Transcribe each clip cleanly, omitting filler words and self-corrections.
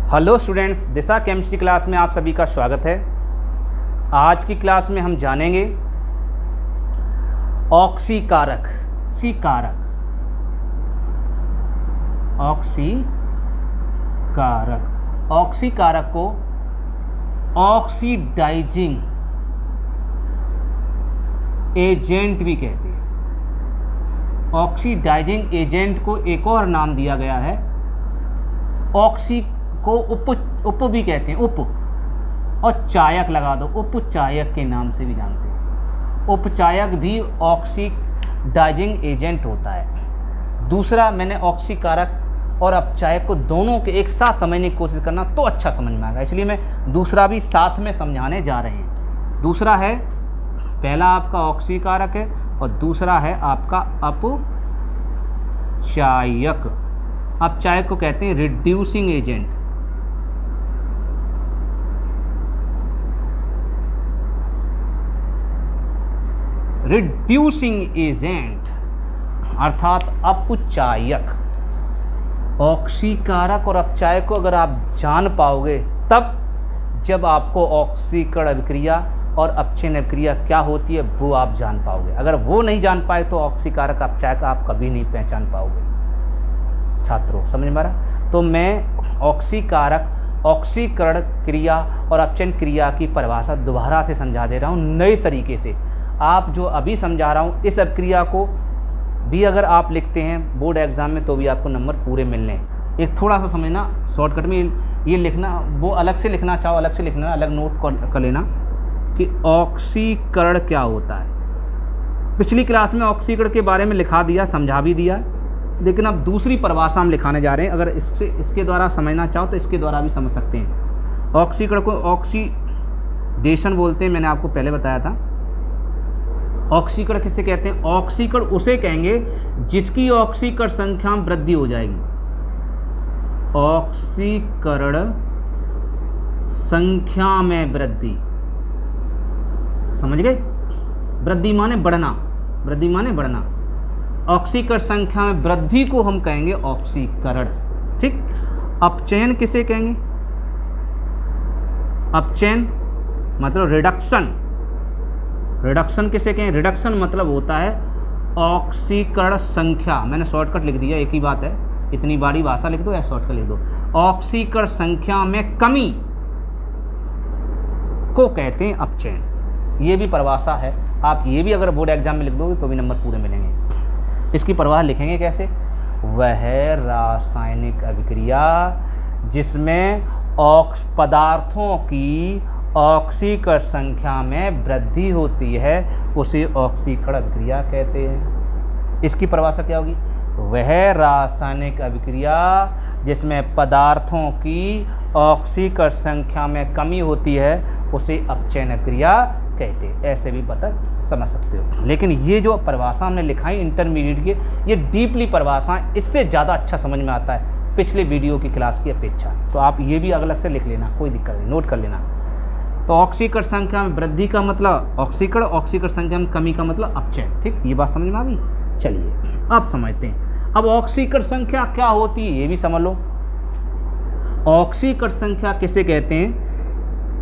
Hello students, दिशा chemistry class में आप सभी का स्वागत है। आज की क्लास में हम जानेंगे ऑक्सीकारक। ऑक्सीकारक को ऑक्सीडाइजिंग एजेंट भी कहते हैं। ऑक्सीडाइजिंग एजेंट को एक और नाम दिया गया है, ऑक्सी को उप भी कहते हैं, उप और चायक लगा दो, उपचायक के नाम से भी जानते हैं। उपचायक भी ऑक्सीडाइजिंग एजेंट होता है। दूसरा, मैंने ऑक्सीकारक और अपचायक को दोनों के एक साथ समझने की कोशिश करना तो अच्छा समझ में आएगा, इसलिए मैं दूसरा भी साथ में समझाने जा रहे हैं। दूसरा है, पहला आपका ऑक्सीकारक है और दूसरा है आपका अपचायक। अपचायक को कहते हैं रिड्यूसिंग एजेंट। रिड्यूसिंग एजेंट अर्थात अपचायक। ऑक्सीकारक और अपचायक को अगर आप जान पाओगे तब जब आपको ऑक्सीकरण अभिक्रिया और अपचयन अभिक्रिया क्या होती है वो आप जान पाओगे। अगर वो नहीं जान पाए तो ऑक्सीकारक अपचायक आप कभी नहीं पहचान पाओगे। छात्रों, समझ में आ रहा? तो मैं ऑक्सीकारक, ऑक्सीकरण क्रिया और अपचयन क्रिया की परिभाषा दोबारा से समझा दे रहा हूँ नए तरीके से। आप जो अभी समझा रहा हूँ इस अभिक्रिया को भी अगर आप लिखते हैं बोर्ड एग्जाम में तो भी आपको नंबर पूरे मिलने हैं। एक थोड़ा सा समझना, शॉर्टकट में ये लिखना, वो अलग से लिखना चाहो अलग से लिखना, अलग नोट कर लेना कि ऑक्सीकरण क्या होता है। पिछली क्लास में ऑक्सीकरण के बारे में लिखा दिया, समझा भी दिया, लेकिन अब दूसरी परिभाषा हम लिखाने जा रहे हैं। अगर इसके द्वारा समझना चाहो तो इसके द्वारा भी समझ सकते हैं। ऑक्सीकरण को ऑक्सीडेशन बोलते हैं, मैंने आपको पहले बताया था। ऑक्सीकरण किसे कहते हैं? ऑक्सीकरण उसे कहेंगे जिसकी ऑक्सीकरण संख्या में वृद्धि हो जाएगी। ऑक्सीकरण संख्या में वृद्धि, समझ गए? वृद्धि माने बढ़ना, वृद्धि माने बढ़ना। ऑक्सीकरण संख्या में वृद्धि को हम कहेंगे ऑक्सीकरण। ठीक। अपचयन किसे कहेंगे? अपचयन मतलब रिडक्शन। रिडक्शन किसे कहें? रिडक्शन मतलब होता है ऑक्सीकरण संख्या, मैंने शॉर्टकट लिख दिया, एक ही बात है, इतनी बड़ी भाषा लिख दो या शॉर्टकट लिख दो। ऑक्सीकरण संख्या में कमी को कहते हैं अपचयन। ये भी परिभाषा है, आप ये भी अगर बोर्ड एग्जाम में लिख दोगे तो भी नंबर पूरे मिलेंगे। इसकी परिभाषा लिखेंगे कैसे? वह रासायनिक अभिक्रिया जिसमें पदार्थों की ऑक्सीकरण संख्या में वृद्धि होती है उसे ऑक्सीकरण अभिक्रिया कहते हैं। इसकी परिभाषा क्या होगी? वह रासायनिक अभिक्रिया जिसमें पदार्थों की ऑक्सीकरण संख्या में कमी होती है उसे अपचयन अभिक्रिया कहते हैं। ऐसे भी पता समझ सकते हो। लेकिन ये जो परिभाषा हमने लिखाई इंटरमीडिएट के, ये डीपली परिभाषा, इससे ज़्यादा अच्छा समझ में आता है पिछले वीडियो की क्लास की अपेक्षा। तो आप ये भी अलग से लिख लेना, कोई दिक्कत नहीं, नोट कर लेना। तो ऑक्सीकरण संख्या में वृद्धि का मतलब ऑक्सीकरण, ऑक्सीकरण संख्या में कमी का मतलब अपचयन। ठीक, ये बात समझ में आ गई? चलिए अब समझते हैं। अब ऑक्सीकरण संख्या क्या होती है ये भी समझ लो। ऑक्सीकरण संख्या किसे कहते हैं?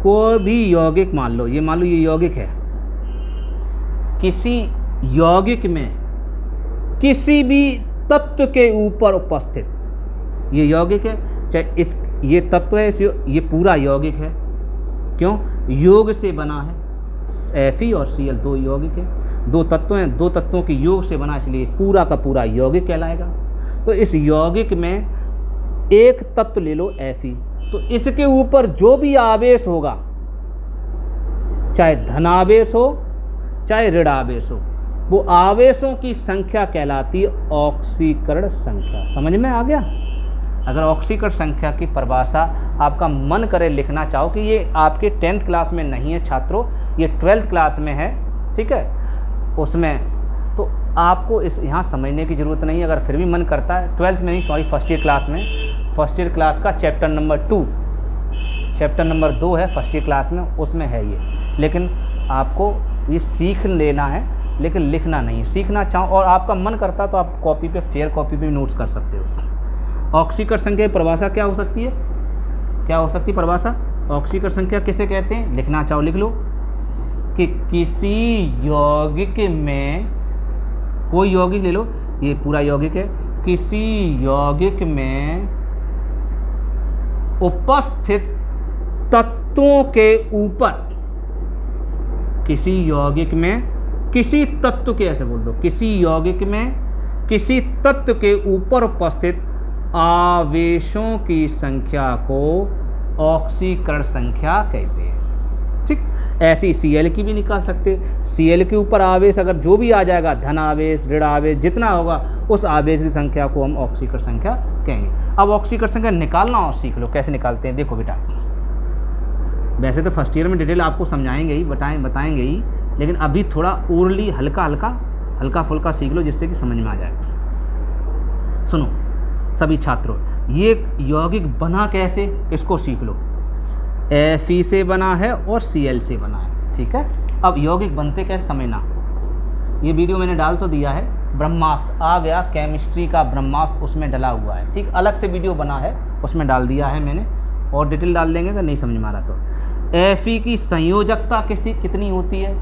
कोई भी यौगिक, मान लो ये यौगिक है, किसी यौगिक में किसी भी तत्व के ऊपर उपस्थित ये यौगिक है, चाहे ये तत्व है, ये पूरा यौगिक है। क्यों? योग से बना है, Fe और Cl दो यौगिक है, दो तत्व हैं, दो तत्वों के योग से बना, इसलिए पूरा का पूरा यौगिक कहलाएगा। तो इस यौगिक में एक तत्व ले लो Fe, तो इसके ऊपर जो भी आवेश होगा, चाहे धनावेश हो चाहे ऋणावेश हो, वो आवेशों की संख्या कहलाती है ऑक्सीकरण संख्या। समझ में आ गया? अगर ऑक्सीकरण संख्या की परिभाषा आपका मन करे लिखना चाहो कि ये आपके 10th क्लास में नहीं है छात्रों, ये 12th क्लास में है, ठीक है, उसमें तो आपको इस यहाँ समझने की ज़रूरत नहीं है। अगर फिर भी मन करता है, 12th में नहीं, सॉरी, फर्स्ट ईयर क्लास में, फर्स्ट ईयर क्लास का चैप्टर नंबर 2, चैप्टर नंबर 2 है फर्स्ट ईयर क्लास में, उसमें है ये। लेकिन आपको ये सीख लेना है, लेकिन लिखना नहीं। सीखना चाहो और आपका मन करता तो आप कॉपी पे, फेयर कॉपी पे नोट्स कर सकते हो। ऑक्सीकरण संख्या की परिभाषा क्या हो सकती है क्या हो सकती परिभाषा? ऑक्सीकरण संख्या किसे कहते हैं? लिखना चाहो लिख लो कि किसी यौगिक में, कोई यौगिक ले लो, ये पूरा यौगिक है, किसी यौगिक में उपस्थित तत्वों के ऊपर, किसी यौगिक में किसी तत्व के, ऐसे बोल दो, किसी यौगिक में किसी तत्व के ऊपर उपस्थित आवेशों की संख्या को ऑक्सीकरण संख्या कहते हैं। ठीक, ऐसी Cl की भी निकाल सकते। Cl के ऊपर आवेश अगर जो भी आ जाएगा, धन आवेश, ऋण आवेश, जितना होगा उस आवेश की संख्या को हम ऑक्सीकरण संख्या कहेंगे। अब ऑक्सीकरण संख्या निकालना और सीख लो कैसे निकालते हैं। देखो बेटा, वैसे तो फर्स्ट ईयर में डिटेल आपको समझाएंगे ही, बताएंगे ही, लेकिन अभी थोड़ा ओरली हल्का फुल्का सीख लो जिससे कि समझ में आ जाए। सुनो सभी छात्रों, ये यौगिक बना कैसे इसको सीख लो। Fe से बना है और Cl से बना है, ठीक है। अब यौगिक बनते कैसे समझना। ये वीडियो मैंने डाल तो दिया है, ब्रह्मास्त्र आ गया, केमिस्ट्री का ब्रह्मास्त्र उसमें डला हुआ है, ठीक, अलग से वीडियो बना है उसमें डाल दिया है मैंने, और डिटेल डाल देंगे अगर नहीं समझ में आ रहा तो। Fe की संयोजकता कितनी होती है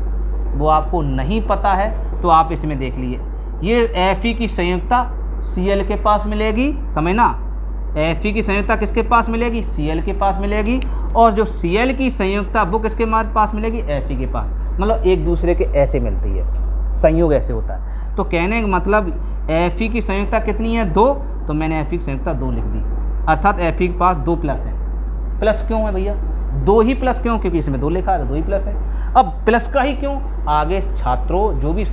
वो आपको नहीं पता है तो आप इसमें देख लीजिए। ये Fe की संयोजकता Cl के पास मिलेगी, समझना। Fe की संयोजकता किसके पास मिलेगी? Cl के पास मिलेगी। और जो Cl की संयोजकता वो किसके पास मिलेगी? Fe के पास। मतलब एक दूसरे के ऐसे मिलती है, संयोग ऐसे होता है। तो कहने का मतलब Fe की संयोजकता कितनी है? 2, तो मैंने Fe की संयोजकता 2 लिख दी, अर्थात Fe के पास 2 प्लस है। प्लस क्यों है भैया? 2 ही प्लस क्यों? क्योंकि इसमें 2 लिखा है तो 2 ही प्लस है। अब प्लस का ही क्यों? आगे छात्रों जो भी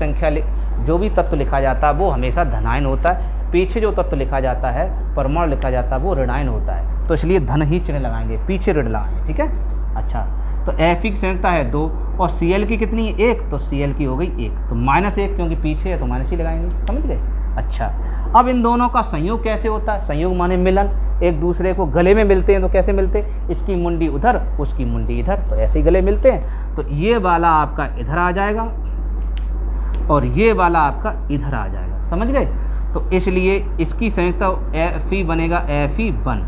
जो भी तत्व लिखा जाता है वो हमेशा धनायन होता है, पीछे जो तत्व लिखा जाता है, परमाणु लिखा जाता है, वो ऋणायन होता है, तो इसलिए धन ही चिन्ह लगाएंगे, पीछे ऋण लगाएंगे, ठीक है। अच्छा, तो Fe की संयोजकता है 2 और Cl की कितनी है? 1, तो Cl की हो गई 1, तो -1 क्योंकि पीछे है तो माइनस ही लगाएंगे, समझ गए। अच्छा, अब इन दोनों का संयोग कैसे होता है? संयोग माने मिलन, एक दूसरे को गले में मिलते हैं तो कैसे मिलते हैं? इसकी मुंडी उधर, उसकी मुंडी इधर, तो ऐसे ही गले मिलते हैं। तो ये वाला आपका इधर आ जाएगा और ये वाला आपका इधर आ जाएगा, समझ गए। तो इसलिए इसकी संयोजकता Fe बनेगा Fe1।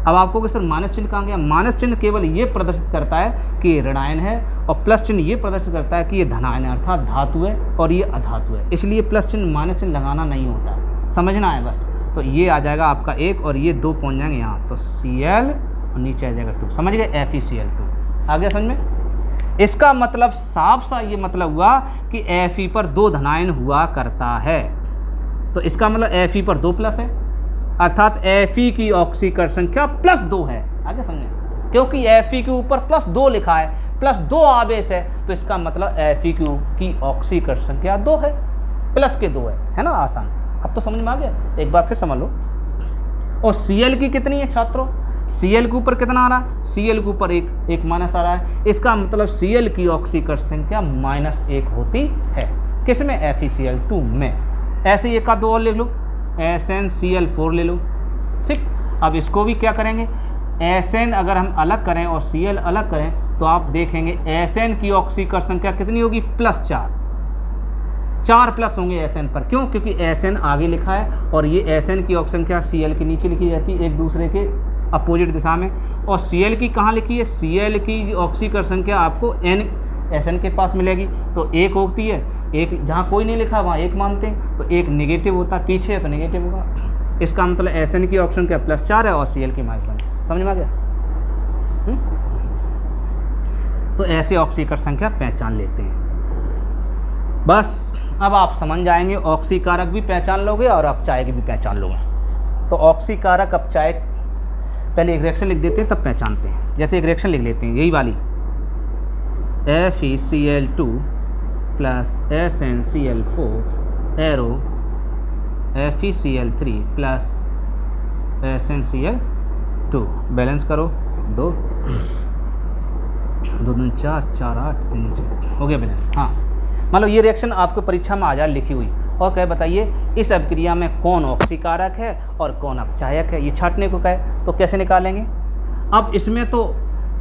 अब आपको कि सर माइनस चिन्ह कहाँ गया? माइनस चिन्ह केवल ये प्रदर्शित करता है कि ये ऋणायन है और प्लस चिन्ह ये प्रदर्शित करता है कि ये धनायन है, अर्थात धातु है और ये अधातु है, इसलिए प्लस चिन्ह माइनस चिन्ह लगाना नहीं होता, समझना है बस। तो ये आ जाएगा आपका 1 और ये 2 पहुँच जाएंगे यहाँ, तो Cl और नीचे आ जाएगा 2, समझ गए, FeCl2। आ गया समझ में। इसका मतलब साफ सा ये मतलब हुआ कि Fe पर 2 धनायन हुआ करता है, तो इसका मतलब Fe पर 2 प्लस है, अर्थात Fe की ऑक्सीकरण संख्या +2 है। आगे समझे, क्योंकि Fe के ऊपर +2 लिखा है, +2 आवेश है, तो इसका मतलब Fe की ऑक्सीकरण संख्या 2 है, प्लस के 2 है ना। आसान, अब तो समझ में आ गया। एक बार फिर समझ लो। और Cl की कितनी है छात्रों? Cl के ऊपर कितना आ रहा है? Cl के ऊपर एक माइनस आ रहा है, इसका मतलब Cl की ऑक्सीकरण संख्या -1 होती है, किसमें? FeCl2 में। ऐसे ही एक का 2 और ले लो, SnCl4 ले लो, ठीक। अब इसको भी क्या करेंगे? Sn अगर हम अलग करें और Cl अलग करें तो आप देखेंगे Sn की ऑक्सीकरण संख्या कितनी होगी? +4, 4 प्लस होंगे Sn पर। क्यों? क्योंकि Sn आगे लिखा है और ये Sn की ऑक्सीकरण संख्या Cl के नीचे लिखी जाती है, एक दूसरे के अपोजिट दिशा में। और Cl की कहाँ लिखी है? Cl की ऑक्सीकरण संख्या आपको Sn के पास मिलेगी, तो 1 होती है, एक जहाँ कोई नहीं लिखा वहाँ 1 मानते हैं, तो 1 नेगेटिव होता है, पीछे है तो नेगेटिव होगा। इसका मतलब Sn की ऑक्सीकरण क्या +4 है और Cl की -1, समझ में आ गया। तो ऐसे ऑक्सीकरण संख्या पहचान लेते हैं। बस अब आप समझ जाएंगे, ऑक्सीकारक भी पहचान लोगे और अपचायक भी पहचान लोगे। तो ऑक्सीकारक अपचायक पहले एक रिएक्शन लिख देते हैं तब पहचानते हैं। जैसे एक रिएक्शन लिख लेते हैं, यही वाली FeCl2 plus SnCl4 arrow FeCl3 plus SnCl2, balance करो, 2 2 2 4 4 8 3 6 हो गया बैलेंस। हाँ, मान लो ये रिएक्शन आपको परीक्षा में आ जाए लिखी हुई, और कहे बताइए इस अभिक्रिया में कौन ऑक्सीकारक है और कौन अपचायक है, ये छांटने को कहे तो कैसे निकालेंगे। अब इसमें तो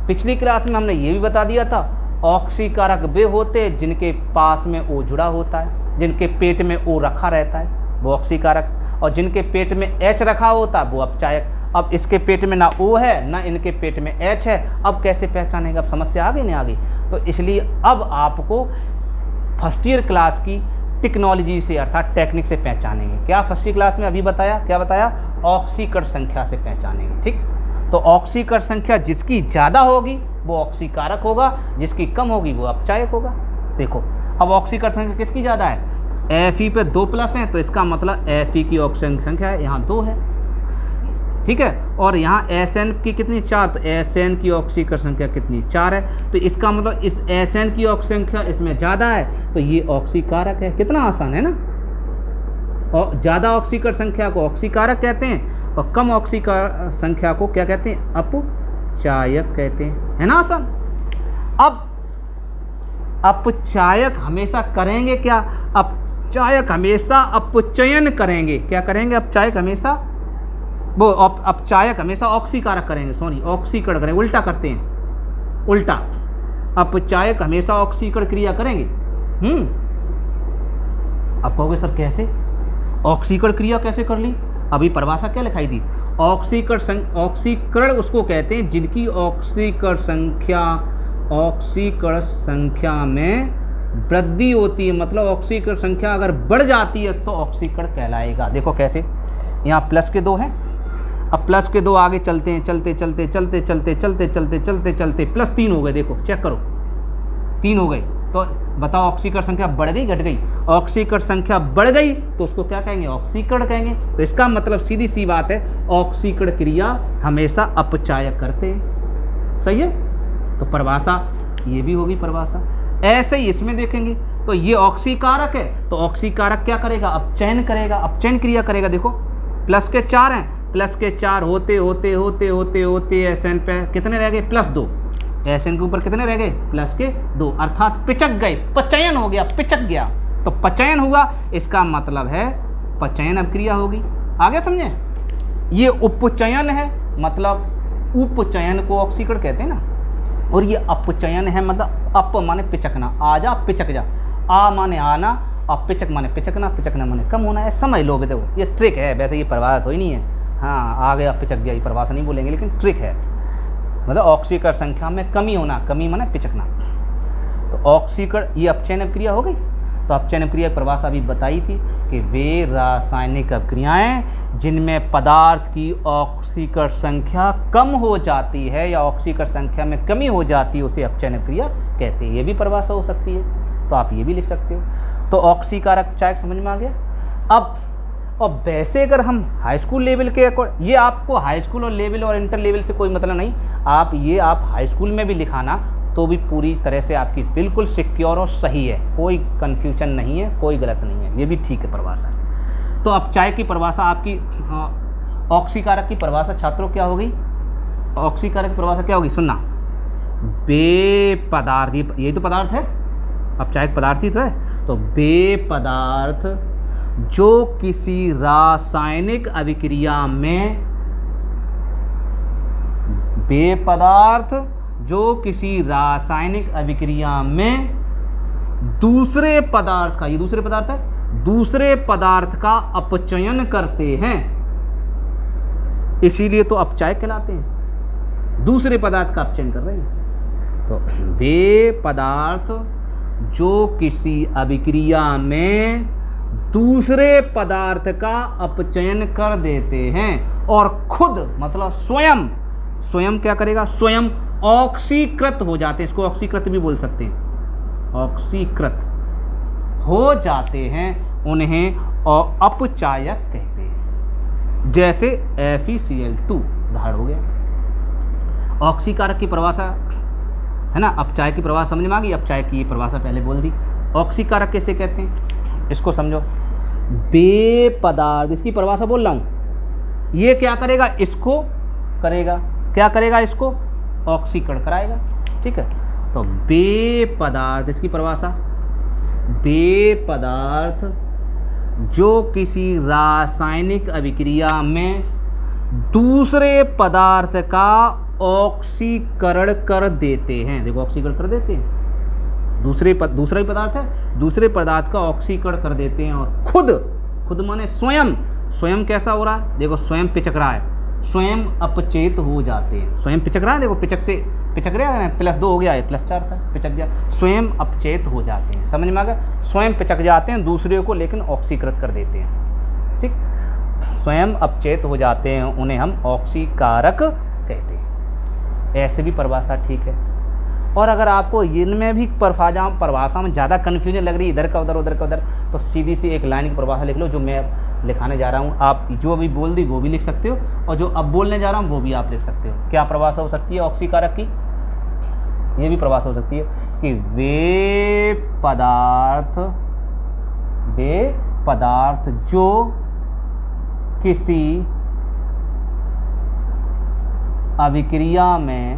पिछली क्लास में हमने ये भी बता दिया था, ऑक्सीकारक वे होते जिनके पास में O जुड़ा होता है, जिनके पेट में O रखा रहता है वो ऑक्सीकारक, और जिनके पेट में H रखा होता है वो अपचायक। अब इसके पेट में ना O है ना इनके पेट में H है, अब कैसे पहचानेंगे? अब समस्या आ गई नहीं आ गई? तो इसलिए अब आपको फर्स्ट ईयर क्लास की टेक्नोलॉजी से अर्थात टेक्निक से पहचानेंगे। क्या फर्स्ट ईयर क्लास में अभी बताया, क्या बताया? ऑक्सीकरण संख्या से पहचानेंगे। ठीक, तो ऑक्सीकरण संख्या जिसकी ज़्यादा होगी वो ऑक्सीकारक होगा, जिसकी कम होगी वो अपचायक होगा। देखो अब ऑक्सीकरण संख्या किसकी ज़्यादा है? Fe पे 2 प्लस हैं, तो इसका मतलब Fe की ऑक्सीकरण संख्या है यहाँ 2 है। ठीक है, और यहाँ Sn की कितनी? 4, तो Sn की ऑक्सीकरण संख्या कितनी? 4 है। तो इसका मतलब इस Sn की ऑक्सीकरण संख्या इसमें ज़्यादा है, तो ये ऑक्सीकारक है। कितना आसान है ना। और ज़्यादा ऑक्सीकरण संख्या को ऑक्सीकारक कहते हैं और कम ऑक्सीकरण संख्या को क्या कहते हैं? अपचायक कहते हैं, है ना आसान। अब अपचायक हमेशा करेंगे क्या? अपचायक हमेशा अपचयन करेंगे। क्या करेंगे? अपचायक हमेशा वो अपचायक हमेशा ऑक्सीकारक करेंगे, सॉरी ऑक्सीकरण करेंगे, उल्टा करते हैं, उल्टा। अपचायक हमेशा ऑक्सीकरण क्रिया करेंगे। अब कहोगे सर कैसे? ऑक्सीकरण क्रिया कैसे कर ली? अभी परिभाषा क्या लिखाई थी? ऑक्सीकरण उसको कहते हैं जिनकी ऑक्सीकरण संख्या में वृद्धि होती है, मतलब ऑक्सीकरण संख्या अगर बढ़ जाती है तो ऑक्सीकरण कहलाएगा। देखो कैसे, यहाँ प्लस के 2 हैं, अब प्लस के 2 आगे चलते हैं, चलते चलते चलते चलते चलते चलते चलते चलते प्लस 3 हो गए। देखो चेक करो, 3 हो गए। तो बताओ ऑक्सीकरण संख्या बढ़ गई घट गई? ऑक्सीकरण संख्या बढ़ गई तो उसको क्या कहेंगे? ऑक्सीकरण कहेंगे। तो इसका मतलब सीधी सी बात है, ऑक्सीकरण क्रिया हमेशा अपचायक करते हैं। सही है, तो परिभाषा ये भी होगी परिभाषा। ऐसे ही इसमें देखेंगे तो ये ऑक्सीकारक है, तो ऑक्सीकारक क्या करेगा? अपचयन करेगा, अपचयन क्रिया करेगा। देखो प्लस के 4 हैं, प्लस के 4 होते होते होते होते होते Sn पे कितने रह गए? प्लस 2। Sn के ऊपर कितने रह गए? प्लस के 2, अर्थात पिचक गए, पचयन हो गया, पिचक गया। तो पचयन हुआ, इसका मतलब है पचयन अभिक्रिया होगी। आगे समझे? ये उपचयन है, मतलब उपचयन को ऑक्सीकरण कहते हैं ना, और ये अपचयन है, मतलब अप माने पिचकना, आ जा पिचक जा, आ माने आना और पिचक माने पिचकना, पिचकना माने कम होना है। समझ लो बेटे, ये ट्रिक है, वैसे ये परिभाषा तो ही नहीं है। हाँ आ गया पिचक गया, ये परिभाषा नहीं बोलेंगे, लेकिन ट्रिक है, मतलब ऑक्सीकरण संख्या में कमी होना, कमी माने पिचकना। तो ऑक्सीकरण ये अपचयन अभिक्रिया हो गई। तो अपचयन अभिक्रिया परिभाषा अभी बताई थी कि वे रासायनिक अभिक्रियाएं जिनमें पदार्थ की ऑक्सीकरण संख्या कम हो जाती है या ऑक्सीकरण संख्या में कमी हो जाती है, उसे अपचयन अभिक्रिया कहते हैं। ये भी परिभाषा हो सकती है, तो आप ये भी लिख सकते हो। तो ऑक्सीकारक अपचायक समझ में आ गया। अब और वैसे अगर हम हाई स्कूल लेवल के अकॉर्डिंग, ये आपको हाई स्कूल और लेवल और इंटर लेवल से कोई मतलब नहीं, आप हाई स्कूल में भी लिखाना तो भी पूरी तरह से आपकी बिल्कुल सिक्योर और सही है, कोई कन्फ्यूजन नहीं है, कोई गलत नहीं है, ये भी ठीक है परिभाषा। तो अपचायक की परिभाषा आपकी, ऑक्सीकारक की परिभाषा छात्रों क्या होगी? ऑक्सीकारक की परिभाषा क्या होगी? सुनना, बे पदार्थ, ये तो पदार्थ है, अपचायक पदार्थ ही तो है। तो बे पदार्थ जो किसी रासायनिक अभिक्रिया में, बे पदार्थ जो किसी रासायनिक अभिक्रिया में दूसरे पदार्थ का, ये दूसरे पदार्थ है, दूसरे पदार्थ का अपचयन करते हैं, इसीलिए तो अपचायक कहलाते हैं, दूसरे पदार्थ का अपचयन कर रहे हैं। तो वे पदार्थ जो किसी अभिक्रिया में दूसरे पदार्थ का अपचयन कर देते हैं और खुद मतलब स्वयं क्या करेगा? स्वयं ऑक्सीकृत हो जाते हैं, इसको ऑक्सीकृत भी बोल सकते हैं, ऑक्सीकृत हो जाते हैं, उन्हें अपचायक कहते हैं। जैसे FeCl2 उदाहरण हो गया। ऑक्सीकारक की परिभाषा है ना, अपचायक की परिभाषा समझ में आ गई। अपचायक की परिभाषा पहले बोल दी। ऑक्सीकारक कैसे कहते हैं इसको समझो। बे पदार्थ, इसकी परिभाषा बोल रहा हूँ, ये क्या करेगा? इसको करेगा, क्या करेगा? इसको ऑक्सीकरण कराएगा। ठीक है, तो बे पदार्थ, इसकी परिभाषा, बे पदार्थ जो किसी रासायनिक अभिक्रिया में दूसरे पदार्थ का ऑक्सीकरण कर देते हैं। देखो ऑक्सीकरण कर देते हैं, दूसरा ही पदार्थ है, दूसरे पदार्थ का ऑक्सीकरण कर देते हैं और खुद माने स्वयं कैसा हो रहा है? देखो स्वयं पिचक रहा है, स्वयं अपचेत हो जाते हैं। स्वयं पिचक रहा है, देखो पिचक से पिचक रहा है, +2 हो गया है, +4 था, पिचक गया, स्वयं अपचेत हो जाते हैं। समझ में आ गया? स्वयं पिचक जाते हैं, दूसरे को लेकिन ऑक्सीकृत कर देते हैं। ठीक, स्वयं अपचेत हो जाते हैं, उन्हें हम ऑक्सीकारक कहते हैं। ऐसे भी परिभाषा ठीक है। और अगर आपको इनमें भी परिभाषा में ज़्यादा कन्फ्यूजन लग रही है, इधर का उधर उधर का उधर, तो सीधी सी एक लाइन की परिभाषा लिख लो जो मैं लिखाने जा रहा हूँ। आप जो अभी बोल दी वो भी लिख सकते हो, और जो अब बोलने जा रहा हूँ वो भी आप लिख सकते हो। क्या परिभाषा हो सकती है ऑक्सीकारक की? ये भी परिभाषा हो सकती है कि वे पदार्थ जो किसी अभिक्रिया में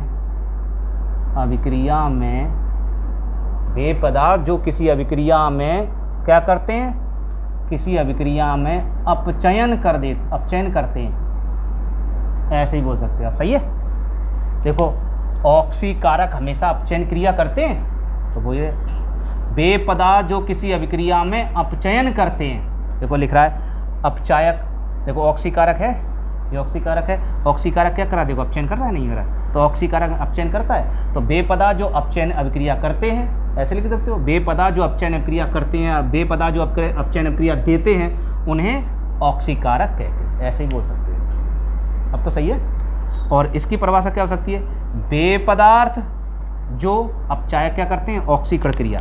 वे पदार्थ जो किसी अभिक्रिया में क्या करते हैं? किसी अभिक्रिया में अपचयन करते हैं। ऐसे ही बोल सकते हो आप। सही है? देखो, ऑक्सीकारक हमेशा अपचयन क्रिया करते हैं, तो वो ये वे पदार्थ जो किसी अभिक्रिया में अपचयन करते हैं। देखो लिख रहा है अपचायक, देखो ऑक्सीकारक है, ये ऑक्सीकारक है। ऑक्सीकारक क्या कर रहा है? देखो अपचयन कर रहा है, नहीं कर रहा? तो ऑक्सीकारक अपचयन करता है। तो वे पदार्थ जो अपचयन अभिक्रिया करते हैं, ऐसे लिख सकते हो, वे पदार्थ जो अपचयन अभिक्रिया करते हैं, वे पदार्थ जो अपचयन अभिक्रिया देते हैं, उन्हें ऑक्सीकारक कहते हैं। ऐसे ही बोल सकते हैं। अब तो सही है। और इसकी परिभाषा क्या हो सकती है? वे पदार्थ जो अपचायक क्या करते हैं? ऑक्सीकरण क्रिया।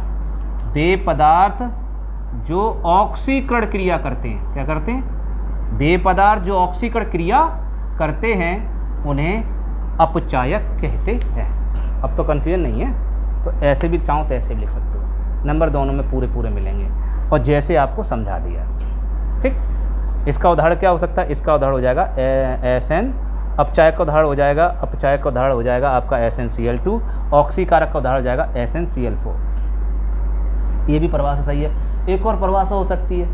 वे पदार्थ जो ऑक्सीकरण क्रिया करते हैं, क्या करते हैं? वे पदार्थ जो ऑक्सीकरण क्रिया करते हैं, उन्हें अपचायक कहते हैं। अब तो कन्फ्यूजन नहीं है, तो ऐसे भी चाहो तो ऐसे भी लिख सकते हो। नंबर दोनों में पूरे मिलेंगे, और जैसे आपको समझा दिया। ठीक, इसका उदाहरण क्या हो सकता है? इसका उदाहरण हो जाएगा SN, अपचायक का उदाहरण हो जाएगा, अपचायक का उदाहरण हो जाएगा आपका SnCl2, ऑक्सीकारक का उदाहरण हो जाएगा SnCl4। ये भी परिभाषा सही है। एक और परिभाषा हो सकती है,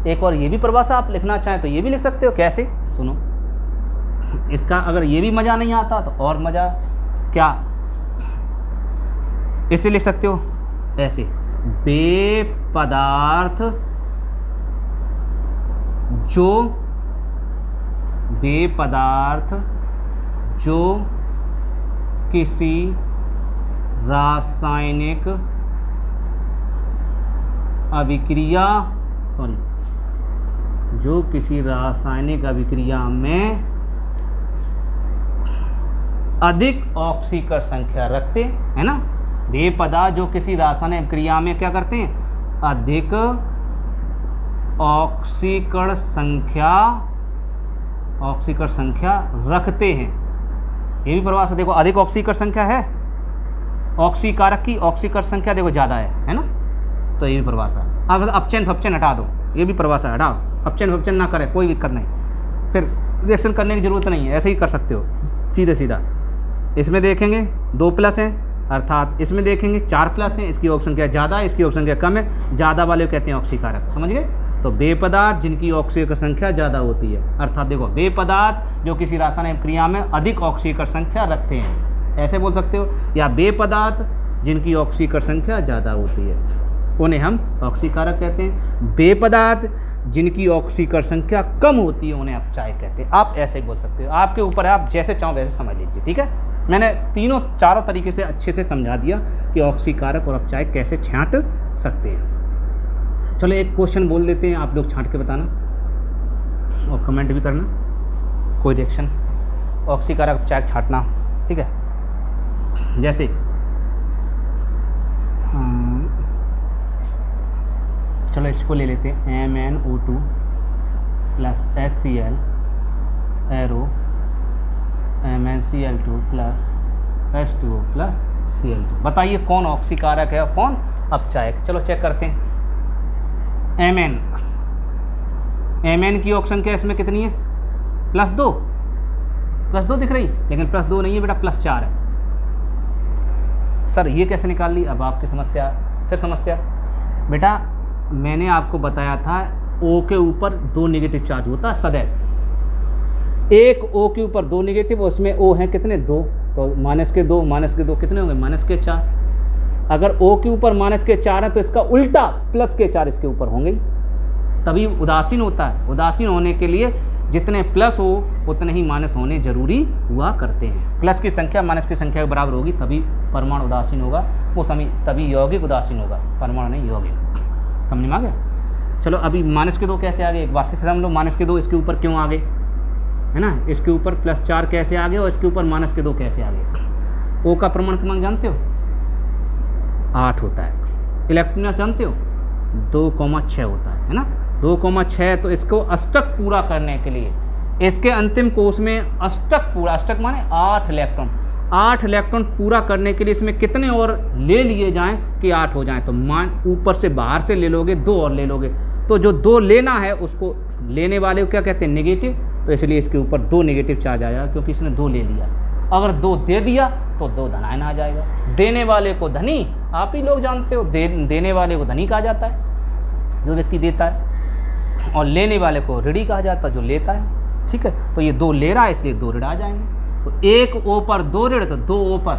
एक और ये भी परिभाषा आप लिखना चाहें तो ये भी लिख सकते हो। कैसे? सुनो, इसका अगर ये भी मज़ा नहीं आता तो और मज़ा क्या, इसे लिख सकते हो ऐसे, वे पदार्थ जो किसी रासायनिक अभिक्रिया में अधिक ऑक्सीकरण संख्या रखते हैं ना। वे पदार्थ जो किसी रासायनिक अभिक्रिया में क्या करते हैं? अधिक ऑक्सीकरण संख्या रखते हैं। ये भी परिभाषा देखो, अधिक ऑक्सीकरण संख्या है ऑक्सीकारक की, ऑक्सीकरण संख्या देखो ज़्यादा है ना। तो ये भी परिभाषा। अब अपचयन फपचयन हटा दो, ये भी परिभाषा हटाओ, अपचयन फपचयन ना करे, कोई दिक्कत नहीं, फिर रिएक्शन करने की ज़रूरत नहीं है, ऐसे ही कर सकते हो सीधा। इसमें देखेंगे 2+ हैं, अर्थात इसमें देखेंगे 4+ हैं, इसकी ऑक्सीजन संख्या ज़्यादा है, इसकी ऑक्सीजन संख्या कम है, ज़्यादा वाले कहते हैं ऑक्सीकारक। समझ गए? तो वे पदार्थ जिनकी ऑक्सीकरण संख्या ज़्यादा होती है, अर्थात देखो वे पदार्थ जो किसी रासायनिक क्रिया में अधिक ऑक्सीकरण संख्या रखते हैं, ऐसे बोल सकते हो। या वे पदार्थ जिनकी ऑक्सीकरण संख्या ज़्यादा होती है, उन्हें हम ऑक्सीकारक कहते हैं। वे पदार्थ जिनकी ऑक्सीकरण संख्या कम होती है, उन्हें अपचायक कहते हैं। आप ऐसे ही बोल सकते हो, आपके ऊपर है, आप जैसे चाहो वैसे समझ लीजिए। ठीक है, मैंने चारों तरीके से अच्छे से समझा दिया कि ऑक्सीकारक और अपचायक कैसे छांट सकते हैं। चलो एक क्वेश्चन बोल देते हैं, आप लोग छांट के बताना और कमेंट भी करना, कोई रिएक्शन। ऑक्सीकारक अपचायक छांटना, ठीक है। जैसे चलो इसको ले लेते हैं, MnO2 + HCl arrow MnCl2 + H2O + Cl2। बताइए कौन ऑक्सीकारक है और कौन अपचायक? चलो चेक करते हैं। Mn की ऑक्सीजन संख्या इसमें कितनी है? +2 दिख रही, लेकिन +2 नहीं है बेटा, +4 है। सर ये कैसे निकाल ली? अब आपकी समस्या, फिर समस्या बेटा, मैंने आपको बताया था O के ऊपर 2 नेगेटिव चार्ज होता है सदैव। एक O के ऊपर 2 नेगेटिव, उसमें O हैं कितने? 2, तो -2 कितने होंगे? -4। अगर O के ऊपर -4 है तो इसका उल्टा +4 इसके ऊपर होंगे, तभी उदासीन होता है। उदासीन होने के लिए जितने प्लस हो उतने ही माइनस होने जरूरी हुआ करते हैं। प्लस की संख्या माइनस की संख्या के बराबर होगी तभी परमाणु उदासीन होगा, वो समय तभी यौगिक उदासीन होगा, परमाणु नहीं यौगिक। समझ में आ गया? चलो अभी माइनस के 2 कैसे आ गए एक बार से फिर हम लोग। माइनस के 2 इसके ऊपर क्यों आ गए, है ना, इसके ऊपर +4 कैसे आ गए और इसके ऊपर माइनस के 2 कैसे आ गए। ओ का परमाणु क्रमांक जानते हो 8 होता है, इलेक्ट्रॉन जानते हो 2,6 होता है ना, 2,6। तो इसको अष्टक पूरा करने के लिए इसके अंतिम कोष में अष्टक पूरा, अष्टक माने 8 इलेक्ट्रॉन, 8 इलेक्ट्रॉन पूरा करने के लिए इसमें कितने और ले लिए जाएं कि 8 हो जाएं। तो मान ऊपर से बाहर से ले लोगे 2 और ले लोगे, तो जो 2 लेना है उसको लेने वाले को क्या कहते हैं, नेगेटिव। तो इसलिए इसके ऊपर 2 नेगेटिव चार्ज आएगा क्योंकि इसने 2 ले लिया। अगर 2 दे दिया तो 2 धनायन आ जाएगा। देने वाले को धनी, आप ही लोग जानते हो, देने वाले को धनी कहा जाता है जो व्यक्ति देता है, और लेने वाले को ऋणी कहा जाता है जो लेता है। ठीक है, तो ये 2 ले रहा है इसलिए 2 ऋण आ जाएंगे। तो 1 ओ पर 2 ऋण, तो 2 ओ पर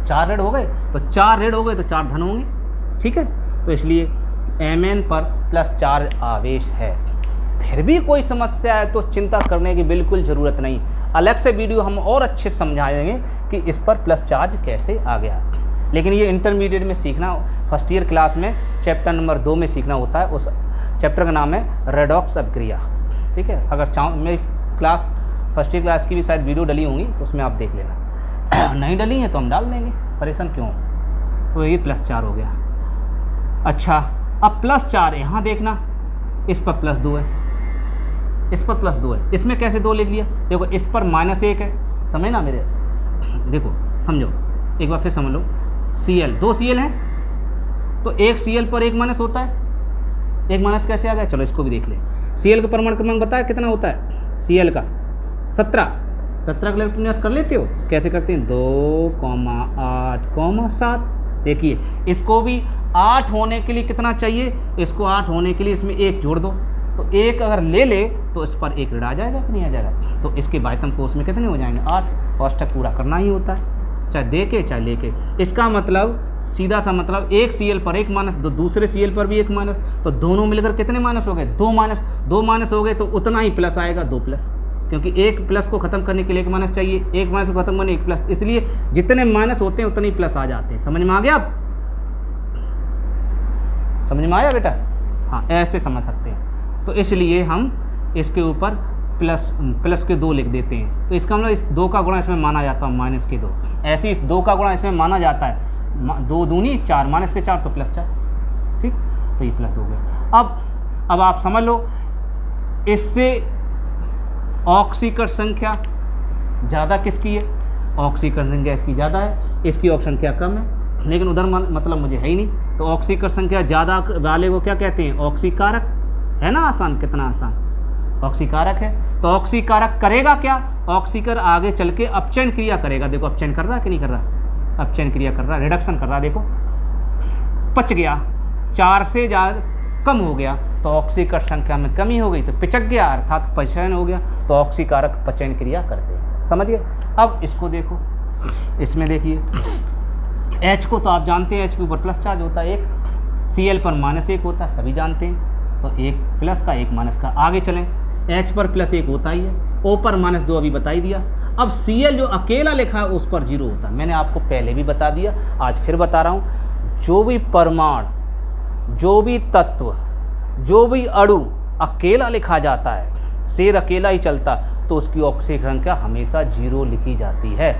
4 ऋण हो गए, तो 4 ऋण हो गए तो 4 धन होंगे। ठीक है, तो इसलिए Mn पर +4 आवेश है। फिर भी कोई समस्या है तो चिंता करने की बिल्कुल ज़रूरत नहीं, अलग से वीडियो हम और अच्छे समझाएंगे कि इस पर प्लस चार्ज कैसे आ गया। लेकिन ये इंटरमीडिएट में सीखना, फर्स्ट ईयर क्लास में चैप्टर नंबर 2 में सीखना होता है। उस चैप्टर का नाम है रेडॉक्स अभिक्रिया। ठीक है, अगर चाहो मेरी क्लास फर्स्ट ईयर क्लास की भी शायद वीडियो डली होंगी तो उसमें आप देख लेना। नहीं डली हैं तो हम डाल देंगे, परेशान क्यों। तो ये +4 हो गया। अच्छा, अब +4 यहाँ देखना, इस पर +2 है, इस पर +2 है, इसमें कैसे 2 लिख लिया। देखो इस पर -1 है, समझ ना मेरे, देखो समझो एक बार फिर समझ लो। Cl 2 Cl हैं तो एक Cl पर एक माइनस होता है, एक माइनस कैसे आ गया, चलो इसको भी देख ले। Cl का परमाणु क्रमांक बताया कितना होता है, Cl का 17 का इलेक्ट्रॉन कर लेते हो, कैसे करते हैं 2,8,7। देखिए इसको भी 8 होने के लिए कितना चाहिए, इसको 8 होने के लिए इसमें 1 जोड़ दो, तो 1 अगर ले ले तो इस पर 1 ऋण आ जाएगा कि नहीं आ जाएगा। तो इसके बाह्यतम कोष में कितने हो जाएंगे 8, और अष्टक पूरा करना ही होता है, चाहे दे के चाहे लेके। इसका मतलब सीधा सा मतलब एक Cl पर एक माइनस, दूसरे Cl पर भी एक माइनस, तो दोनों मिलकर कितने माइनस हो गए 2 माइनस हो गए, तो उतना ही प्लस आएगा 2 प्लस, क्योंकि एक प्लस को खत्म करने के लिए एक माइनस चाहिए, एक माइनस को खत्म करने एक प्लस, इसलिए जितने माइनस होते हैं उतने ही प्लस आ जाते हैं। समझ में आ गया अब, समझ में आया बेटा, हाँ ऐसे समझ सकते हैं। तो इसलिए हम इसके ऊपर प्लस के 2 लिख देते हैं, तो इसका मतलब इस 2 का गुणा इसमें माना जाता है -2, ऐसे इस 2 का गुणा इसमें माना जाता है, 2 दूनी 4, -4 तो +4। ठीक, तो ये प्लस हो गया। अब आप समझ लो, इससे ऑक्सीकरण संख्या ज़्यादा किसकी है, ऑक्सीकरण संख्या इसकी ज़्यादा है, इसकी ऑक्सीकरण संख्या कम है, लेकिन उधर मतलब मुझे है ही नहीं। तो ऑक्सीकरण संख्या ज़्यादा वाले को क्या कहते हैं, ऑक्सीकारक, है ना, आसान, कितना आसान, ऑक्सीकारक है। तो ऑक्सीकारक करेगा क्या, ऑक्सीकर आगे चल के अपचयन क्रिया करेगा। देखो अपचयन कर रहा है कि नहीं कर रहा, अपचयन क्रिया कर रहा है, रिडक्शन कर रहा है। देखो पच गया, 4 से ज़्यादा कम हो गया तो ऑक्सीकर संख्या में कमी हो गई, तो पिचक गया अर्थात पचयन हो गया, तो ऑक्सीकारक पचयन क्रिया करते हैं। समझ गए। अब इसको देखो, इसमें देखिए H को तो आप जानते हैं, H के ऊपर प्लस चार्ज होता है, एक Cl पर -1 होता है, सभी जानते हैं। तो एक प्लस का एक माइनस का, आगे चलें, H पर +1 होता ही है, O पर -2 अभी बता ही दिया। अब Cl जो अकेला लिखा है उस पर 0 होता है, मैंने आपको पहले भी बता दिया, आज फिर बता रहा हूँ। जो भी परमाणु, जो भी तत्व, जो भी अणु अकेला लिखा जाता है, शेर अकेला ही चलता, तो उसकी ऑक्सीकरण संख्या हमेशा 0 लिखी जाती है।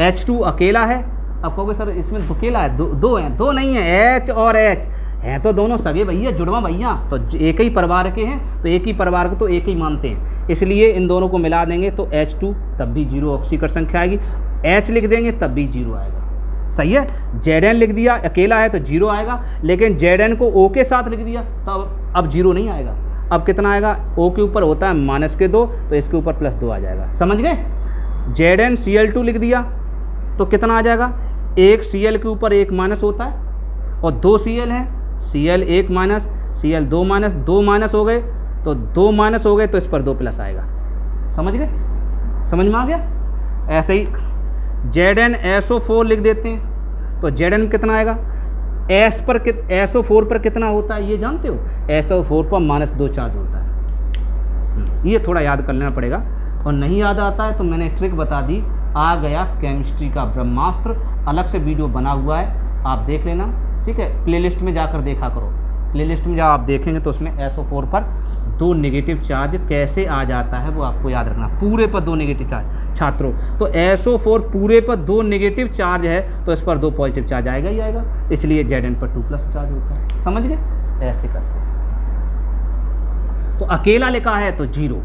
H2 अकेला है, अब कहोगे सर इसमें अकेला है, दो हैं, दो नहीं है, H और H हैं तो दोनों सगे भैया, जुड़वा भैया, तो एक ही परिवार के हैं, तो एक ही परिवार को तो एक ही मानते हैं, इसलिए इन दोनों को मिला देंगे तो H2 तब भी 0 ऑक्सीकरण संख्या आएगी, H लिख देंगे तब भी 0 आएगा। सही है, Zn लिख दिया अकेला है तो 0 आएगा, लेकिन Zn को O के साथ लिख दिया तो अब 0 नहीं आएगा। अब कितना आएगा, O के ऊपर होता है -2, तो इसके ऊपर +2 आ जाएगा। समझ गए। ZnCl2 लिख दिया तो कितना आ जाएगा, एक Cl के ऊपर एक माइनस होता है और 2 Cl हैं, Cl 1 minus, Cl 2 minus, 2 minus हो गए तो 2 माइनस हो गए तो इस पर 2 प्लस आएगा। समझ गए, समझ में आ गया। ऐसे ही ZnSO4 लिख देते हैं तो Zn कितना आएगा, SO4 पर कितना होता है ये जानते हो, SO4 पर -2 चार्ज होता है, ये थोड़ा याद कर लेना पड़ेगा, और नहीं याद आता है तो मैंने ट्रिक बता दी, आ गया केमिस्ट्री का ब्रह्मास्त्र, अलग से वीडियो बना हुआ है, आप देख लेना, ठीक है। प्लेलिस्ट में जाकर देखा करो, प्लेलिस्ट में जब आप देखेंगे तो उसमें SO4 पर 2 नेगेटिव चार्ज कैसे आ जाता है वो आपको याद रखना, पूरे पर 2 नेगेटिव चार्ज छात्रों। तो SO4 पूरे पर 2 नेगेटिव चार्ज है तो इस पर 2 पॉजिटिव चार्ज आएगा ही आएगा, इसलिए Zn पर 2+ चार्ज होता है, समझ गए, ऐसे करते हैं। तो अकेला लिखा है तो 0,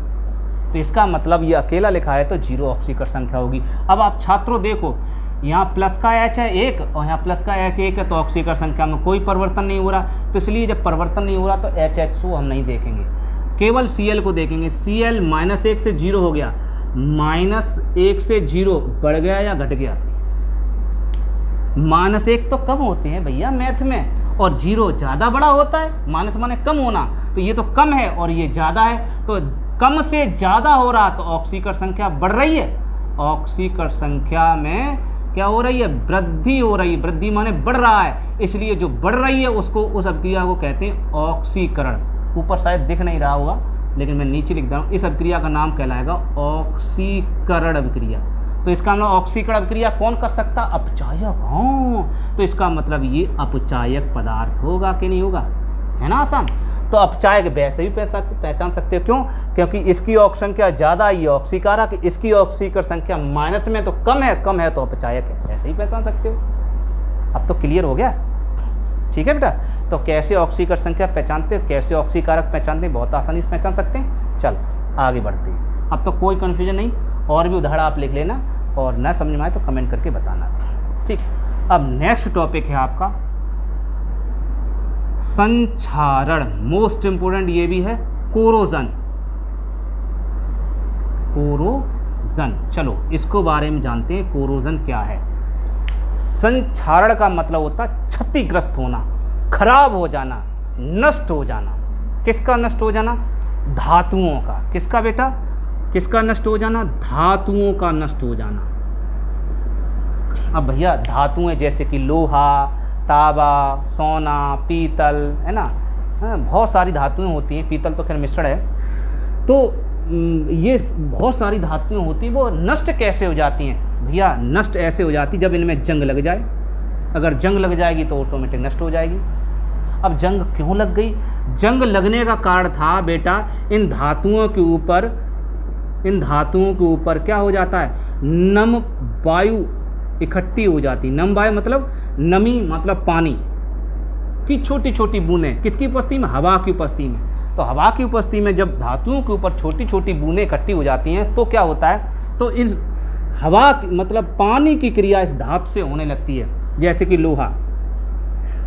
तो इसका मतलब ये अकेला लिखा है तो 0 ऑक्सीकरण संख्या होगी। अब आप छात्रों देखो, यहाँ प्लस का H है 1 और यहाँ प्लस का H 1 है, तो ऑक्सीकरण संख्या में कोई परिवर्तन नहीं हो रहा, तो इसलिए जब परिवर्तन नहीं हो रहा तो HHO हम नहीं देखेंगे, केवल Cl को देखेंगे। Cl -1 से 0 हो गया, -1 से 0 बढ़ गया या घट गया? -1 तो कम होते हैं भैया मैथ में, और 0 ज़्यादा बड़ा होता है, माइनस माने कम होना, तो ये तो कम है और ये ज़्यादा है, तो कम से ज़्यादा हो रहा तो ऑक्सीकरण संख्या बढ़ रही है, ऑक्सीकरण संख्या में क्या हो रही है? वृद्धि हो रही है, वृद्धि माने बढ़ रहा है, इसलिए जो बढ़ रही है उसको, उस अभिक्रिया को कहते हैं ऑक्सीकरण। ऊपर शायद दिख नहीं रहा होगा लेकिन मैं नीचे लिख रहा हूँ, इस अभिक्रिया का नाम कहलाएगा ऑक्सीकरण अभिक्रिया। तो इसका मतलब ऑक्सीकरण अभिक्रिया कौन कर सकता? अपचायक। हाँ, तो इसका मतलब ये अपचायक पदार्थ होगा कि नहीं होगा, है ना आसान। तो अपचायक वैसे भी पहचान सकते हो, क्यों? क्योंकि इसकी ऑक्सीकरण संख्या ज़्यादा, ये ऑक्सीकारक, इसकी ऑक्सीकरण संख्या माइनस में तो कम है तो अपचायक है, ऐसे ही पहचान सकते हो। अब तो क्लियर हो गया, ठीक है बेटा। तो कैसे ऑक्सीकरण संख्या पहचानते हो, कैसे ऑक्सीकारक पहचानते हैं, बहुत आसानी से पहचान सकते हैं। चल आगे बढ़ते हैं, अब तो कोई कन्फ्यूजन नहीं, और भी उदाहरण आप लिख लेना, और न समझ में आए तो कमेंट करके बताना, ठीक। अब नेक्स्ट टॉपिक है आपका संक्षारण, मोस्ट इंपोर्टेंट ये भी है, कोरोजन। कोरोजन, चलो इसको बारे में जानते हैं, कोरोजन क्या है। संक्षारण का मतलब होता है क्षतिग्रस्त होना, खराब हो जाना, नष्ट हो जाना। किसका नष्ट हो जाना? धातुओं का। किसका बेटा? किसका नष्ट हो जाना? धातुओं का नष्ट हो जाना। अब भैया धातुएं जैसे कि लोहा, तांबा, सोना, पीतल, है ना, बहुत सारी धातुएं होती हैं, पीतल तो खैर मिश्रण है, तो ये बहुत सारी धातुएं होती हैं, वो नष्ट कैसे हो जाती हैं? भैया नष्ट ऐसे हो जाती जब इनमें जंग लग जाए, अगर जंग लग जाएगी तो ऑटोमेटिक नष्ट हो जाएगी। अब जंग क्यों लग गई? जंग लगने का कारण था बेटा, इन धातुओं के ऊपर क्या हो जाता है? नम वायु इकट्ठी हो जाती। नम वायु मतलब नमी, मतलब पानी की छोटी छोटी बूंदें, किसकी उपस्थिति में? हवा की उपस्थिति में। तो हवा की उपस्थिति में जब धातुओं के ऊपर छोटी छोटी बूंदें इकट्ठी हो जाती हैं तो क्या होता है? तो इन हवा मतलब पानी की क्रिया इस धातु से होने लगती है। जैसे कि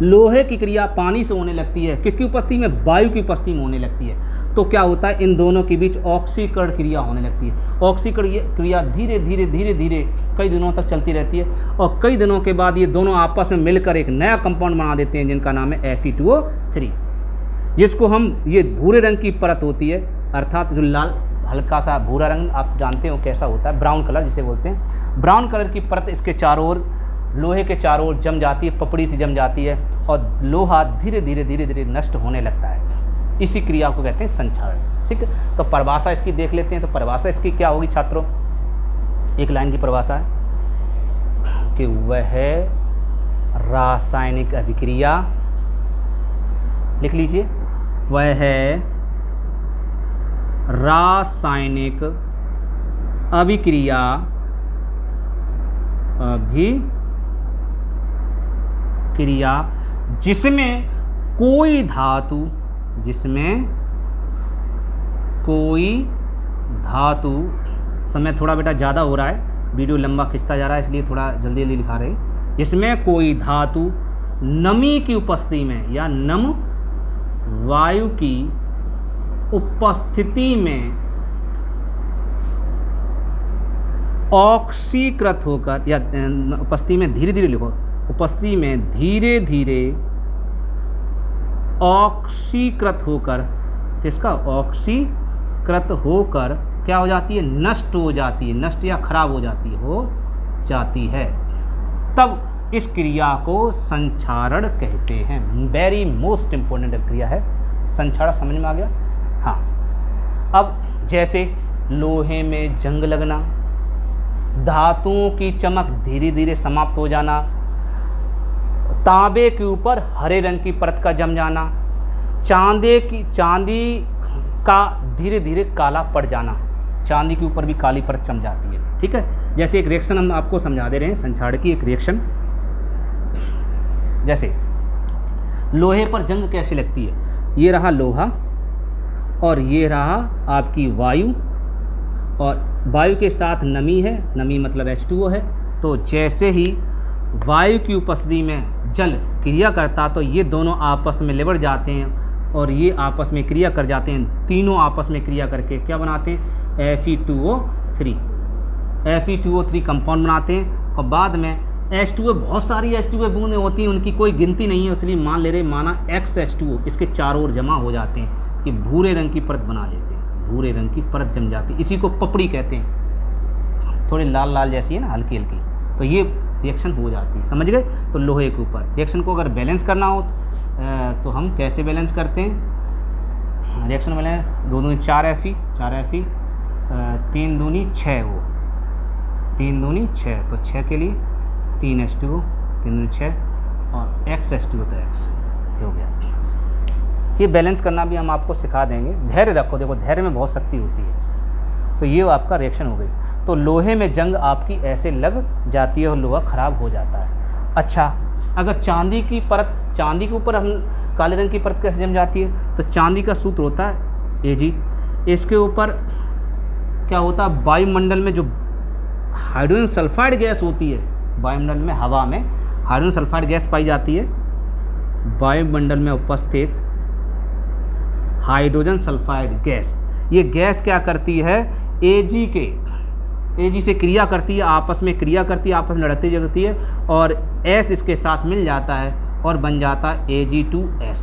लोहे की क्रिया पानी से होने लगती है, किसकी उपस्थिति में? वायु की उपस्थिति में होने लगती है। तो क्या होता है? इन दोनों के बीच ऑक्सीकरण क्रिया होने लगती है। ऑक्सीकरण क्रिया धीरे धीरे कई दिनों तक चलती रहती है, और कई दिनों के बाद ये दोनों आपस में मिलकर एक नया कंपाउंड बना देते हैं जिनका नाम है Fe2O3, जिसको हम, ये भूरे रंग की परत होती है, अर्थात जो लाल हल्का सा भूरा रंग आप जानते हो कैसा होता है, ब्राउन कलर जिसे बोलते हैं। ब्राउन कलर की परत इसके चारों ओर, लोहे के चारों ओर जम जाती है, पपड़ी से जम जाती है, और लोहा धीरे धीरे नष्ट होने लगता है। इसी क्रिया को कहते हैं संक्षारण, ठीक है। तो परिभाषा इसकी देख लेते हैं। तो परिभाषा इसकी क्या होगी छात्रों? एक लाइन की परिभाषा है कि वह रासायनिक अभिक्रिया, लिख लीजिए, वह रासायनिक अभिक्रिया जिसमें कोई धातु, समय थोड़ा बेटा ज़्यादा हो रहा है, वीडियो लंबा खिंचता जा रहा है, इसलिए थोड़ा जल्दी लिखा रहे, जिसमें कोई धातु नमी की उपस्थिति में या नम वायु की उपस्थिति में ऑक्सीकृत होकर, या उपस्थिति में धीरे धीरे लिखो, उपस्थिति में धीरे धीरे ऑक्सीकृत होकर, किसका? ऑक्सीकृत होकर क्या हो जाती है? नष्ट हो जाती है, नष्ट या खराब हो जाती है, तब इस क्रिया को संक्षारण कहते हैं। वेरी मोस्ट इंपोर्टेंट क्रिया है संक्षारण, समझ में आ गया? हाँ। अब जैसे लोहे में जंग लगना, धातुओं की चमक धीरे धीरे समाप्त हो जाना, तांबे के ऊपर हरे रंग की परत का जम जाना, चांदी का धीरे धीरे काला पड़ जाना, चांदी के ऊपर भी काली परत जम जाती है। ठीक है, जैसे एक रिएक्शन हम आपको समझा दे रहे हैं, संक्षारण की एक रिएक्शन। जैसे लोहे पर जंग कैसे लगती है, ये रहा लोहा और ये रहा आपकी वायु, और वायु के साथ नमी है, नमी मतलब H2O है। तो जैसे ही वायु की उपस्थिति में जल क्रिया करता तो ये दोनों आपस में लिबड़ जाते हैं और ये आपस में क्रिया कर जाते हैं, तीनों आपस में क्रिया करके क्या बनाते हैं, Fe2O3 कंपाउंड बनाते हैं। और बाद में H2O, बहुत सारी H2O बूंदें होती हैं, उनकी कोई गिनती नहीं है, इसलिए मान ले रहे माना XH2O इसके चारों ओर जमा हो जाते हैं कि भूरे रंग की परत बना लेते हैं, भूरे रंग की परत जम जाती है, इसी को पपड़ी कहते हैं, थोड़ी लाल लाल जैसी है ना, हल्की हल्की। तो ये रिएक्शन हो जाती है, समझ गए। तो लोहे के ऊपर रिएक्शन को अगर बैलेंस करना हो तो हम कैसे बैलेंस करते हैं, रिएक्शन बैलेंस 2 दूनी 4 Fe 3 दूनी 6 हो, 3 दूनी 6, तो 6 के लिए 3 H2O 3 दूनी 6 और XH2O तो X हो गया। ये बैलेंस करना भी हम आपको सिखा देंगे, धैर्य रखो, देखो धैर्य में बहुत शक्ति होती है। तो ये आपका रिएक्शन हो गई। तो लोहे में जंग आपकी ऐसे लग जाती है और लोहा खराब हो जाता है। अच्छा, अगर चांदी की परत, चांदी के ऊपर हम काले रंग की परत कैसे जम जाती है, तो चांदी का सूत्र होता है Ag, इसके ऊपर क्या होता है, वायुमंडल में जो हाइड्रोजन सल्फाइड गैस होती है, वायुमंडल में हवा में हाइड्रोजन सल्फाइड गैस पाई जाती है, वायुमंडल में उपस्थित हाइड्रोजन सल्फाइड गैस, ये गैस क्या करती है, Ag से क्रिया करती है, आपस में क्रिया करती है, आपस में लड़ती जलती है, और S इसके साथ मिल जाता है और बन जाता है Ag2S।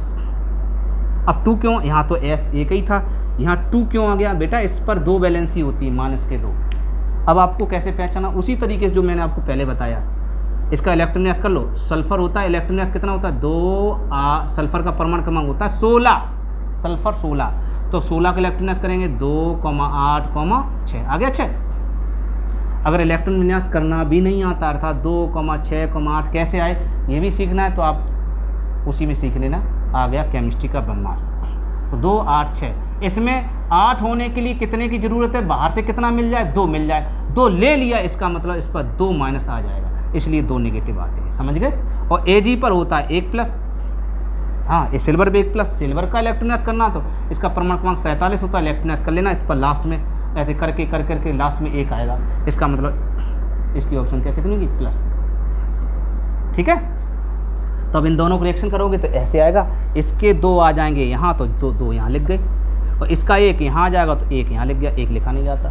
अब 2 क्यों, यहाँ तो S एक ही था, यहाँ 2 क्यों आ गया बेटा, इस पर 2 वैलेंसी होती है, -2। अब आपको कैसे पहचाना, उसी तरीके से जो मैंने आपको पहले बताया, इसका इलेक्ट्रॉन व्यास कर लो, सल्फर होता है, इलेक्ट्रॉन व्यास कितना होता है 2, सल्फर का परमाणु क्रमांक होता है 16, सल्फर 16, तो 16 का इलेक्ट्रॉन व्यास करेंगे 2,8,6 आ गया 6। अगर इलेक्ट्रॉन विन्यास करना भी नहीं आता, अर्थात 2,6,8 कैसे आए ये भी सीखना है, तो आप उसी में सीख लेना, आ गया केमिस्ट्री का ब्रह्मास्त्र। तो 2, 8, 6, इसमें 8 होने के लिए कितने की ज़रूरत है, बाहर से कितना मिल जाए, 2 मिल जाए, 2 ले लिया, इसका मतलब इस पर 2 माइनस आ जाएगा, इसलिए 2 नेगेटिव आते हैं, समझ गए। और Ag पर होता है 1+, हाँ ये सिल्वर भी 1+, सिल्वर का इलेक्ट्रॉन व्यास करना तो इसका परमाणु क्रमांक 47 होता है, इलेक्ट्रॉन व्यास कर लेना, इस पर लास्ट में ऐसे करके करके लास्ट में 1 आएगा, इसका मतलब इसकी ऑप्शन क्या कितनी होगी, प्लस। ठीक है, तो अब इन दोनों को रिएक्शन करोगे तो ऐसे आएगा, इसके 2 आ जाएंगे यहाँ, तो 2 यहाँ लिख गए, और इसका 1 यहाँ आ जाएगा तो 1 यहाँ लिख गया, 1 लिखा नहीं जाता।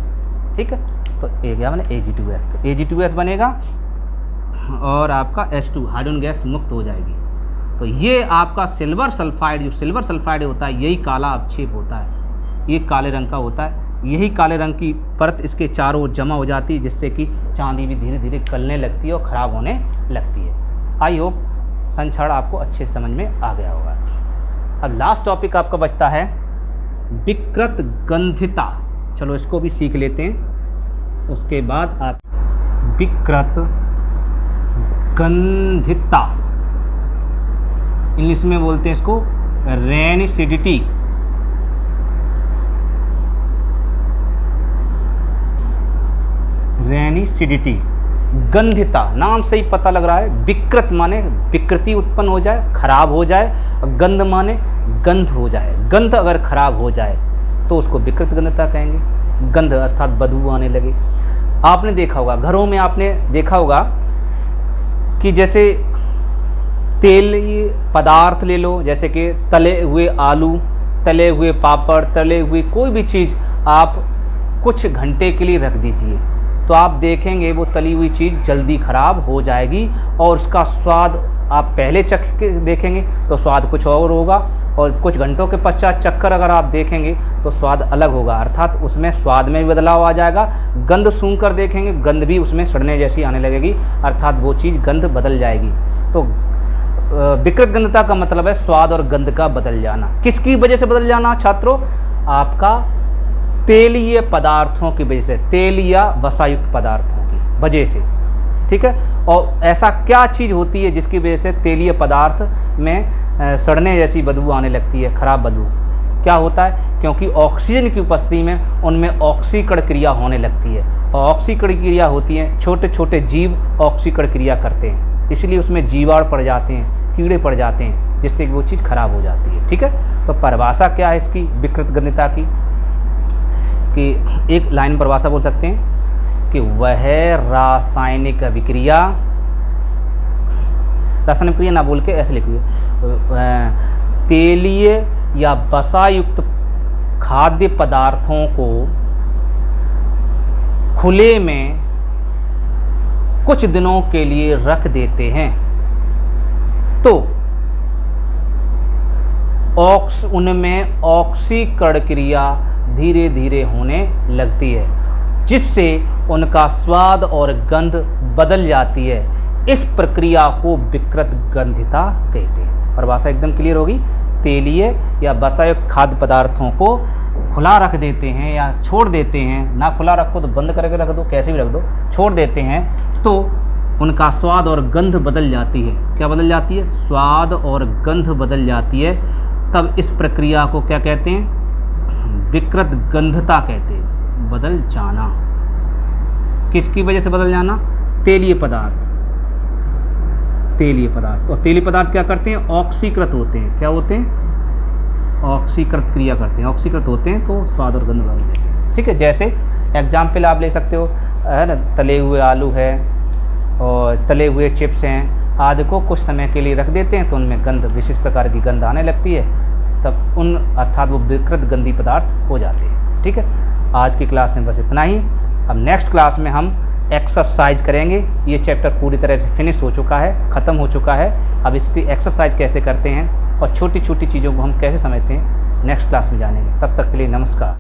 ठीक है, तो एक गया मैंने Ag2S, तो Ag2S बनेगा और आपका H2 हाइड्रोजन गैस मुक्त हो जाएगी। तो ये आपका सिल्वर सल्फाइड, जो सिल्वर सल्फाइड होता है यही काला अवक्षेप होता है, ये काले रंग का होता है, यही काले रंग की परत इसके चारों ओर जमा हो जाती है, जिससे कि चांदी भी धीरे धीरे गलने लगती है और ख़राब होने लगती है। आई होप संक्षारण आपको अच्छे समझ में आ गया होगा। अब लास्ट टॉपिक आपका बचता है विकृत गंधिता, चलो इसको भी सीख लेते हैं, उसके बाद आप विकृत गंधिता, इंग्लिश में बोलते हैं इसको रेनिसिडिटी। रेनिसिडिटी, गंधिता, नाम से ही पता लग रहा है, विकृत माने विकृति उत्पन्न हो जाए, खराब हो जाए, गंध माने गंध हो जाए, गंध अगर खराब हो जाए तो उसको विकृत गंधता कहेंगे, गंध अर्थात बदबू आने लगे। आपने देखा होगा, घरों में आपने देखा होगा कि जैसे तेल पदार्थ ले लो, जैसे कि तले हुए आलू, तले हुए पापड़, तले हुए कोई भी चीज़ आप कुछ घंटे के लिए रख दीजिए, तो आप देखेंगे वो तली हुई चीज़ जल्दी ख़राब हो जाएगी और उसका स्वाद आप पहले चख के देखेंगे तो स्वाद कुछ और होगा, और कुछ घंटों के पश्चात चक्कर अगर आप देखेंगे तो स्वाद अलग होगा, अर्थात उसमें स्वाद में भी बदलाव आ जाएगा। गंध सूंघ कर देखेंगे, गंध भी उसमें सड़ने जैसी आने लगेगी, अर्थात वो चीज़ गंध बदल जाएगी। तो विकृत गंधता का मतलब है स्वाद और गंध का बदल जाना। किसकी वजह से बदल जाना छात्रों? आपका तेलीय पदार्थों की वजह से, तेल या वसायुक्त पदार्थों की वजह से, ठीक है। और ऐसा क्या चीज़ होती है जिसकी वजह से तेलीय पदार्थ में सड़ने जैसी बदबू आने लगती है, खराब बदबू? क्या होता है? क्योंकि ऑक्सीजन की उपस्थिति में उनमें ऑक्सीकरण क्रिया होने लगती है, और ऑक्सीकरण क्रिया होती है, छोटे छोटे जीव ऑक्सीकरण क्रिया करते हैं, इसलिए उसमें जीवाणु पड़ जाते हैं, कीड़े पड़ जाते हैं, जिससे कि वो चीज़ खराब हो जाती है, ठीक है। तो परिभाषा क्या है इसकी विकृत गंधता की? कि एक लाइन परिभाषा बोल सकते हैं कि वह रासायनिक अभिक्रिया, रासायनिक क्रिया ना बोल के ऐसे लिखिए, तेलीय या वसायुक्त खाद्य पदार्थों को खुले में कुछ दिनों के लिए रख देते हैं तो उनमें ऑक्सीकरण क्रिया धीरे धीरे होने लगती है, जिससे उनका स्वाद और गंध बदल जाती है। इस प्रक्रिया को विकृत गंधिता कहते हैं। परिभाषा एकदम क्लियर होगी। तेलीय या वसायुक्त खाद्य पदार्थों को खुला रख देते हैं या छोड़ देते हैं, ना खुला रखो तो बंद करके रख दो, कैसे भी रख दो, छोड़ देते हैं तो उनका स्वाद और गंध बदल जाती है। क्या बदल जाती है? स्वाद और गंध बदल जाती है। तब इस प्रक्रिया को क्या कहते हैं? विकृत गंधता कहते हैं। बदल जाना, किसकी वजह से बदल जाना? तेलीय पदार्थ, तेलीय पदार्थ। और तेलीय पदार्थ क्या करते हैं? ऑक्सीकृत होते हैं। क्या होते हैं? ऑक्सीकृत क्रिया करते हैं। ऑक्सीकृत होते हैं तो स्वाद और गंध बदल जाते हैं, ठीक है। जैसे एग्जाम्पल आप ले सकते हो, है ना, तले हुए आलू है और तले हुए चिप्स हैं आदि को कुछ समय के लिए रख देते हैं तो उनमें गंध, विशिष्ट प्रकार की गंध आने लगती है, तब उन अर्थात वो विकृत गंधी पदार्थ हो जाते हैं, ठीक है। आज की क्लास में बस इतना ही। अब नेक्स्ट क्लास में हम एक्सरसाइज करेंगे। ये चैप्टर पूरी तरह से फिनिश हो चुका है, ख़त्म हो चुका है। अब इसकी एक्सरसाइज कैसे करते हैं और छोटी छोटी चीज़ों को हम कैसे समझते हैं, नेक्स्ट क्लास में जानेंगे। तब तक के लिए नमस्कार।